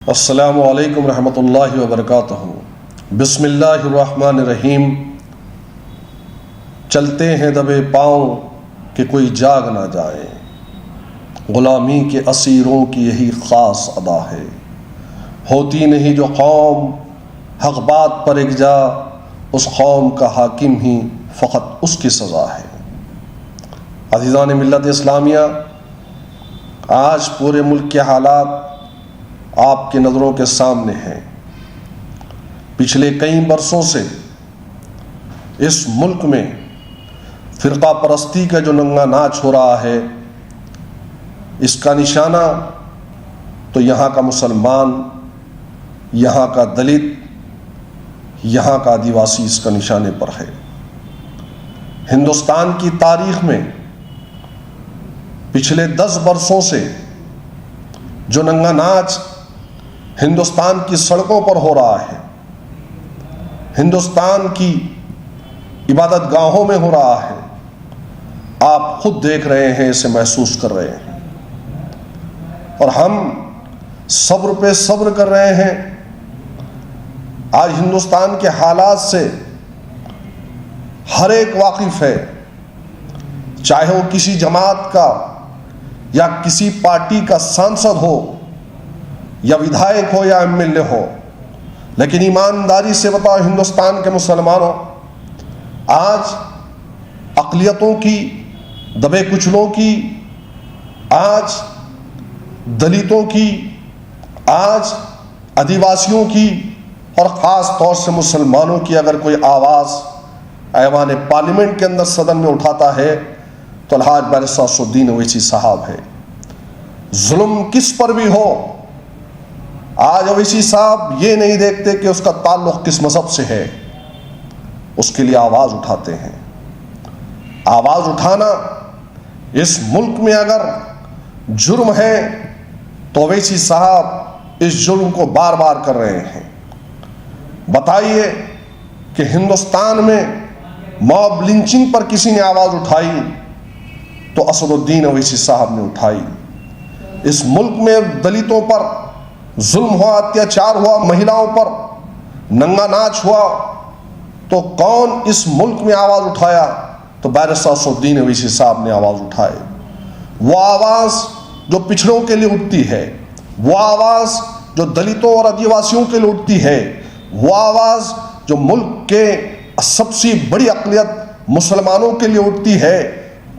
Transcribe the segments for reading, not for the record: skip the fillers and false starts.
السلام علیکم رحمۃ اللہ وبرکاتہ۔ بسم اللہ الرحمن الرحیم۔ چلتے ہیں دبے پاؤں کہ کوئی جاگ نہ جائے، غلامی کے اسیروں کی یہی خاص ادا ہے۔ ہوتی نہیں جو قوم حق بات پر یکجا، اس قوم کا حاکم ہی فقط اس کی سزا ہے۔ عزیزان ملت اسلامیہ، آج پورے ملک کے حالات آپ کی نظروں کے سامنے ہیں۔ پچھلے کئی برسوں سے اس ملک میں فرقہ پرستی کا جو ننگا ناچ ہو رہا ہے، اس کا نشانہ تو یہاں کا مسلمان، یہاں کا دلت، یہاں کا آدیواسی اس کا نشانے پر ہے۔ ہندوستان کی تاریخ میں پچھلے 10 برسوں سے جو ننگا ناچ ہندوستان کی سڑکوں پر ہو رہا ہے، ہندوستان کی عبادت گاہوں میں ہو رہا ہے، آپ خود دیکھ رہے ہیں، اسے محسوس کر رہے ہیں، اور ہم صبر پہ صبر کر رہے ہیں۔ آج ہندوستان کے حالات سے ہر ایک واقف ہے، چاہے وہ کسی جماعت کا یا کسی پارٹی کا سانسد ہو یا ودھائک ہو یا MLA ہو، لیکن ایمانداری سے بتاؤ ہندوستان کے مسلمانوں، آج اقلیتوں کی، دبے کچلوں کی، آج دلتوں کی، آج آدیواسیوں کی، اور خاص طور سے مسلمانوں کی اگر کوئی آواز ایوان پارلیمنٹ کے اندر صدن میں اٹھاتا ہے تو الحاج بارسٹر اسد الدین اویسی صاحب ہے۔ ظلم کس پر بھی ہو، آج اویسی صاحب یہ نہیں دیکھتے کہ اس کا تعلق کس مذہب سے ہے، اس کے لیے آواز اٹھاتے ہیں۔ آواز اٹھانا اس ملک میں اگر جرم ہے تو اویسی صاحب اس جرم کو بار بار کر رہے ہیں۔ بتائیے کہ ہندوستان میں موب لنچنگ پر کسی نے آواز اٹھائی تو اسد الدین اویسی صاحب نے اٹھائی۔ اس ملک میں دلتوں پر ظلم ہوا، اتیاچار ہوا، مہیلاؤں پر ننگا ناچ ہوا تو کون اس ملک میں آواز اٹھایا؟ تو بارسٹر اسد الدین اویسی صاحب نے آواز اٹھائے۔ وہ آواز جو پچھڑوں کے لیے اٹھتی ہے، وہ آواز جو دلتوں اور آدیواسیوں کے لیے اٹھتی ہے، وہ آواز جو ملک کے سب سے بڑی اقلیت مسلمانوں کے لیے اٹھتی ہے،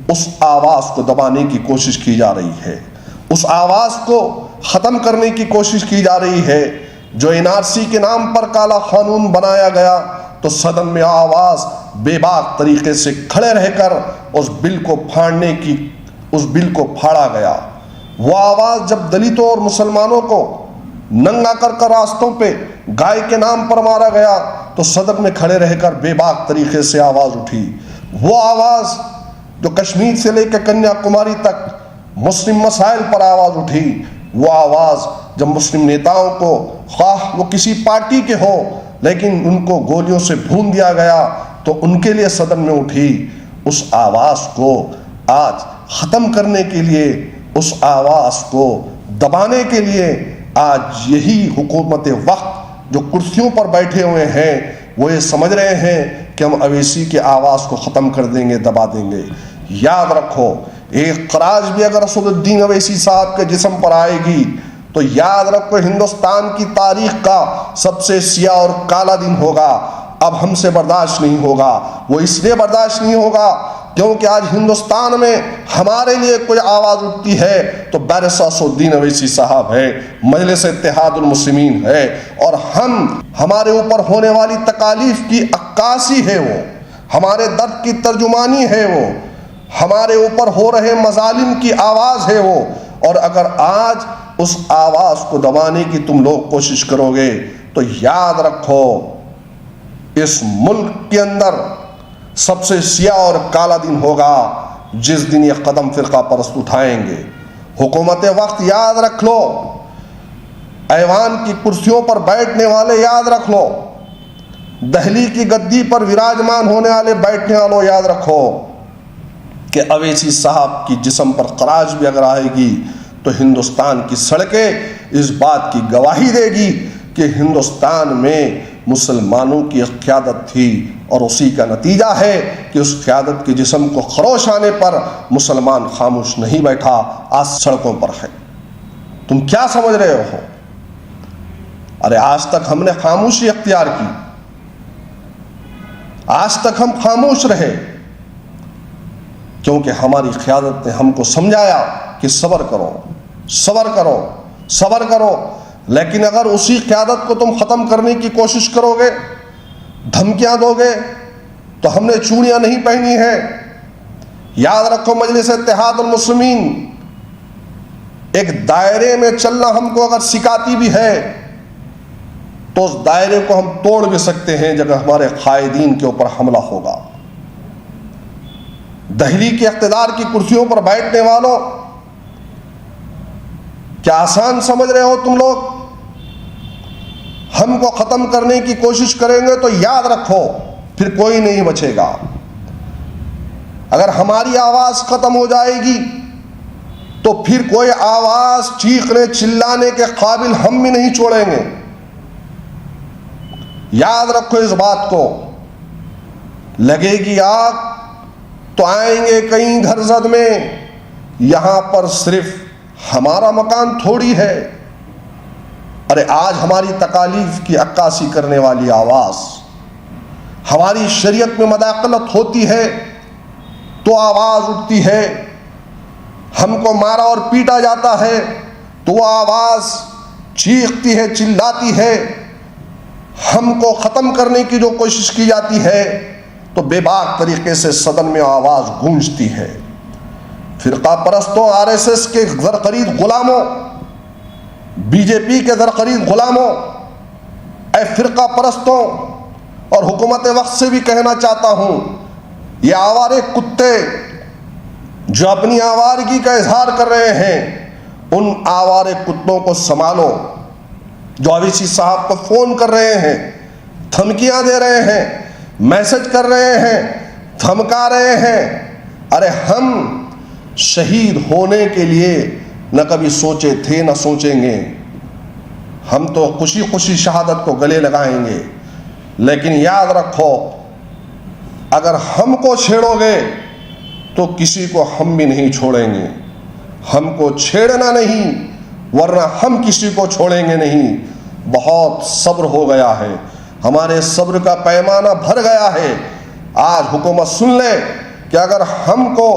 اس آواز کو دبانے کی کوشش کی جا رہی ہے، اس آواز کو ختم کرنے کی کوشش کی جا رہی ہے۔ جو NRC کے نام پر کالا قانون بنایا گیا تو صدن میں آواز بے باک طریقے سے کھڑے رہ کر اس بل کو پھاڑا گیا۔ وہ آواز جب دلتوں اور مسلمانوں کو ننگا کر راستوں پہ گائے کے نام پر مارا گیا تو صدن میں کھڑے رہ کر بے باک طریقے سے آواز اٹھی۔ وہ آواز جو کشمیر سے لے کے کنیا کماری تک مسلم مسائل پر آواز اٹھی، وہ آواز جب مسلم نیتاؤں کو، خواہ وہ کسی پارٹی کے ہو لیکن ان کو گولیوں سے بھون دیا گیا تو ان کے لیے صدن میں اٹھی۔ اس آواز کو آج ختم کرنے کے لیے، اس آواز کو دبانے کے لیے آج یہی حکومت وقت جو کرسیوں پر بیٹھے ہوئے ہیں وہ یہ سمجھ رہے ہیں کہ ہم اویسی کی آواز کو ختم کر دیں گے، دبا دیں گے۔ یاد رکھو، ایک خراج بھی اگر اسد الدین اویسی صاحب کے جسم پر آئے گی تو یاد رکھو ہندوستان کی تاریخ کا سب سے سیاہ اور کالا دن ہوگا۔ اب ہم سے برداشت نہیں ہوگا۔ وہ اس لیے برداشت نہیں ہوگا کیونکہ آج ہندوستان میں ہمارے لیے کوئی آواز اٹھتی ہے تو بارسٹر اسد الدین اویسی صاحب ہے، مجلس اتحاد المسلمین ہے، اور ہمارے اوپر ہونے والی تکالیف کی عکاسی ہے، وہ ہمارے درد کی ترجمانی ہے، وہ ہمارے اوپر ہو رہے مظالم کی آواز ہے وہ۔ اور اگر آج اس آواز کو دبانے کی تم لوگ کوشش کرو گے تو یاد رکھو اس ملک کے اندر سب سے سیاہ اور کالا دن ہوگا جس دن یہ قدم فرقہ پرست اٹھائیں گے۔ حکومت وقت یاد رکھ لو، ایوان کی کرسیوں پر بیٹھنے والے یاد رکھ لو، دہلی کی گدی پر وراجمان ہونے والے بیٹھنے والوں یاد رکھو کہ اویسی صاحب کی جسم پر خراج بھی اگر آئے گی تو ہندوستان کی سڑکیں اس بات کی گواہی دے گی کہ ہندوستان میں مسلمانوں کی ایک قیادت تھی، اور اسی کا نتیجہ ہے کہ اس قیادت کے جسم کو خروش آنے پر مسلمان خاموش نہیں بیٹھا، آج سڑکوں پر ہے۔ تم کیا سمجھ رہے ہو؟ ارے آج تک ہم نے خاموشی اختیار کی، آج تک ہم خاموش رہے کیونکہ ہماری قیادت نے ہم کو سمجھایا کہ صبر کرو، صبر کرو، صبر کرو۔ لیکن اگر اسی قیادت کو تم ختم کرنے کی کوشش کرو گے، دھمکیاں دو گے، تو ہم نے چوڑیاں نہیں پہنی ہیں۔ یاد رکھو، مجلس اتحاد المسلمین ایک دائرے میں چلنا ہم کو اگر سکھاتی بھی ہے تو اس دائرے کو ہم توڑ بھی سکتے ہیں جب ہمارے قائدین کے اوپر حملہ ہوگا۔ دہلی کے اقتدار کی کرسیوں پر بیٹھنے والوں، کیا آسان سمجھ رہے ہو تم لوگ؟ ہم کو ختم کرنے کی کوشش کریں گے تو یاد رکھو پھر کوئی نہیں بچے گا۔ اگر ہماری آواز ختم ہو جائے گی تو پھر کوئی آواز چیخنے چلانے کے قابل ہم بھی نہیں چھوڑیں گے۔ یاد رکھو اس بات کو، لگے گی آگ تو آئیں گے کئی گھر زد میں، یہاں پر صرف ہمارا مکان تھوڑی ہے۔ ارے آج ہماری تکالیف کی عکاسی کرنے والی آواز، ہماری شریعت میں مداخلت ہوتی ہے تو آواز اٹھتی ہے، ہم کو مارا اور پیٹا جاتا ہے تو وہ آواز چیختی ہے، چلاتی ہے، ہم کو ختم کرنے کی جو کوشش کی جاتی ہے تو بے باک طریقے سے صدن میں آواز گونجتی ہے۔ فرقہ پرستوں، آر ایس ایس کے زرخرید غلاموں، بی جے پی کے زرخرید غلاموں، اے فرقہ پرستوں، اور حکومت وقت سے بھی کہنا چاہتا ہوں، یہ آوارے کتے جو اپنی آوارگی کا اظہار کر رہے ہیں، ان آوارے کتوں کو سنبھالو۔ جو اویسی صاحب کو فون کر رہے ہیں، دھمکیاں دے رہے ہیں، میسج کر رہے ہیں، دھمکا رہے ہیں، ارے ہم شہید ہونے کے لیے نہ کبھی سوچے تھے نہ سوچیں گے۔ ہم تو خوشی خوشی شہادت کو گلے لگائیں گے، لیکن یاد رکھو اگر ہم کو چھیڑو گے تو کسی کو ہم بھی نہیں چھوڑیں گے۔ ہم کو چھیڑنا نہیں، ورنہ ہم کسی کو چھوڑیں گے نہیں۔ بہت صبر ہو گیا ہے، ہمارے صبر کا پیمانہ بھر گیا ہے۔ آج حکومت سن لے کہ اگر ہم کو،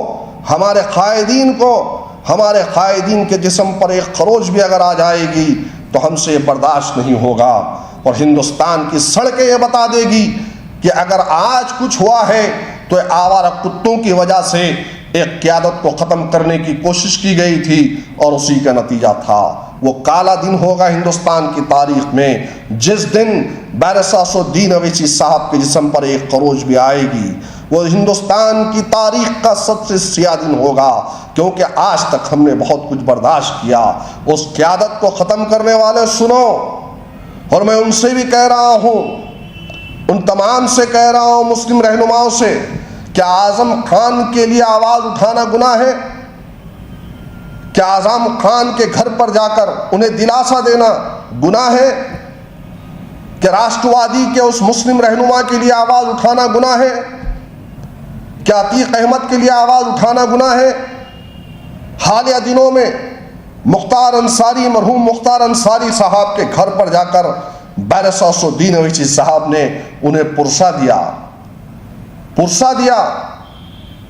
ہمارے قائدین کو، ہمارے قائدین کے جسم پر ایک خروش بھی اگر آ جائے گی تو ہم سے یہ برداشت نہیں ہوگا، اور ہندوستان کی سڑکیں یہ بتا دے گی کہ اگر آج کچھ ہوا ہے تو آوارہ کتوں کی وجہ سے ایک قیادت کو ختم کرنے کی کوشش کی گئی تھی، اور اسی کا نتیجہ تھا۔ وہ کالا دن ہوگا ہندوستان کی تاریخ میں جس دن بارساس الدین اویسی صاحب کے جسم پر ایک خروش بھی آئے گی۔ وہ ہندوستان کی تاریخ کا سب سے سیاہ دن ہوگا، کیونکہ آج تک ہم نے بہت کچھ برداشت کیا۔ اس قیادت کو ختم کرنے والے سنو، اور میں ان سے بھی کہہ رہا ہوں، ان تمام سے کہہ رہا ہوں، مسلم رہنماؤں سے، کیا اعظم خان کے لیے آواز اٹھانا گناہ ہے؟ کیا اعظم خان کے گھر پر جا کر انہیں دلاسا دینا گناہ ہے؟ کہ راشٹروادی کے اس مسلم رہنما کے لیے آواز اٹھانا گناہ ہے؟ کیا عتیق احمد کے لیے آواز اٹھانا گناہ ہے؟ حالیہ دنوں میں مختار انصاری، مرحوم مختار انصاری صاحب کے گھر پر جا کر بارساس الدین اویسی صاحب نے انہیں پرسہ دیا،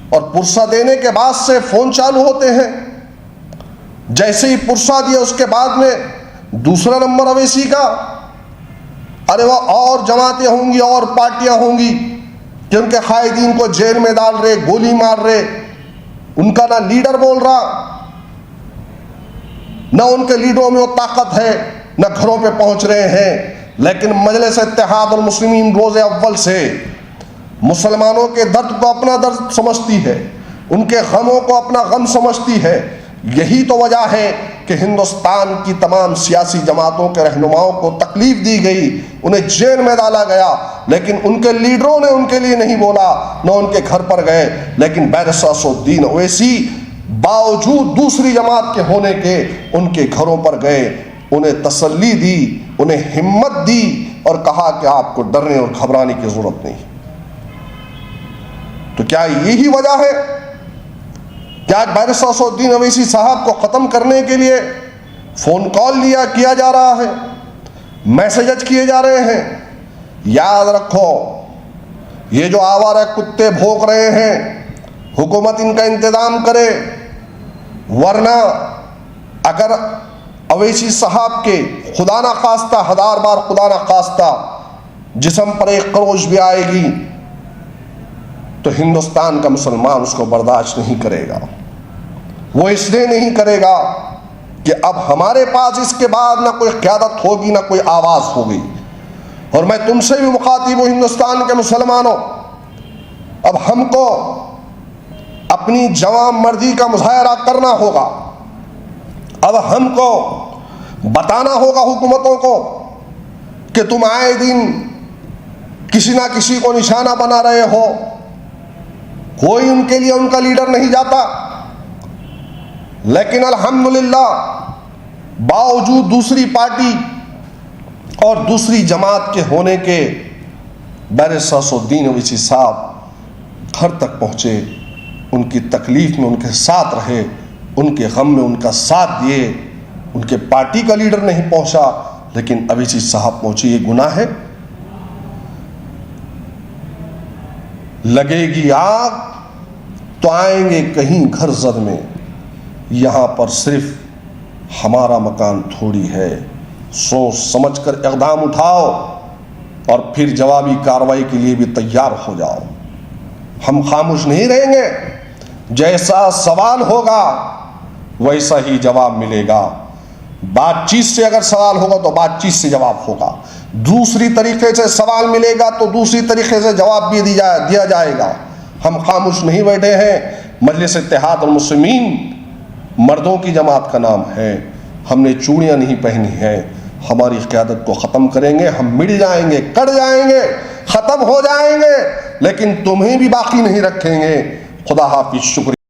اور پرسہ دینے کے بعد سے فون چالو ہوتے ہیں۔ جیسے ہی پرسہ دیا اس کے بعد میں دوسرا نمبر اویسی کا، ارے وہ اور جماعتیں ہوں گی اور پارٹیاں ہوں گی کہ ان کے قائدین کو جیل میں ڈال رہے، گولی مار رہے، ان کا نہ لیڈر بول رہا، نہ ان کے لیڈروں میں وہ طاقت ہے، نہ گھروں پہ پہنچ رہے ہیں۔ لیکن مجلس اتحاد المسلمین روز اول سے مسلمانوں کے درد کو اپنا درد سمجھتی ہے، ان کے غموں کو اپنا غم سمجھتی ہے۔ یہی تو وجہ ہے کہ ہندوستان کی تمام سیاسی جماعتوں کے رہنماؤں کو تکلیف دی گئی، انہیں جیل میں ڈالا گیا، لیکن ان کے لیڈروں نے ان کے لیے نہیں بولا، نہ ان کے گھر پر گئے۔ لیکن بارساس الدین اویسی باوجود دوسری جماعت کے ہونے کے ان کے گھروں پر گئے، انہیں تسلی دی، انہیں ہمت دی اور کہا کہ آپ کو ڈرنے اور گھبرانے کی ضرورت نہیں۔ تو کیا یہی وجہ ہے کہ آج بیرسٹر اسد الدین اویسی صاحب کو ختم کرنے کے لیے فون کال کیا جا رہا ہے، میسیجز کیے جا رہے ہیں؟ یاد رکھو، یہ جو آوارہ کتے بھونک رہے ہیں، حکومت ان کا انتظام کرے، ورنہ اگر اویسی صاحب کے خدا نہ خواستہ، ہزار بار خدا نہ خواستہ جسم پر ایک خروش بھی آئے گی تو ہندوستان کا مسلمان اس کو برداشت نہیں کرے گا۔ وہ اس لیے نہیں کرے گا کہ اب ہمارے پاس اس کے بعد نہ کوئی قیادت ہوگی، نہ کوئی آواز ہوگی۔ اور میں تم سے بھی مخاطب ہوں، ہندوستان کے مسلمانوں، اب ہم کو اپنی جواں مردی کا مظاہرہ کرنا ہوگا۔ اب ہم کو بتانا ہوگا حکومتوں کو کہ تم آئے دن کسی نہ کسی کو نشانہ بنا رہے ہو، کوئی ان کے لیے ان کا لیڈر نہیں جاتا، لیکن الحمدللہ باوجود دوسری پارٹی اور دوسری جماعت کے ہونے کے بیرسٹر اسد الدین اویسی صاحب گھر تک پہنچے، ان کی تکلیف میں ان کے ساتھ رہے، ان کے غم میں ان کا ساتھ دیے۔ ان کے پارٹی کا لیڈر نہیں پہنچا لیکن اویسی صاحب پہنچے۔ یہ گناہ ہے؟ لگے گی آگ تو آئیں گے کہیں گھر زد میں، یہاں پر صرف ہمارا مکان تھوڑی ہے۔ سوچ سمجھ کر اقدام اٹھاؤ اور پھر جوابی کارروائی کے لیے بھی تیار ہو جاؤ۔ ہم خاموش نہیں رہیں گے، جیسا سوال ہوگا ویسا ہی جواب ملے گا۔ بات چیت سے اگر سوال ہوگا تو بات چیت سے جواب ہوگا، دوسری طریقے سے سوال ملے گا تو دوسری طریقے سے جواب بھی دیا جائے گا۔ ہم خاموش نہیں بیٹھے ہیں۔ مجلس اتحاد المسلمین مردوں کی جماعت کا نام ہے، ہم نے چوڑیاں نہیں پہنی ہیں۔ ہماری قیادت کو ختم کریں گے، ہم مٹ جائیں گے، کٹ جائیں گے، ختم ہو جائیں گے، لیکن تمہیں بھی باقی نہیں رکھیں گے۔ خدا حافظ، شکریہ۔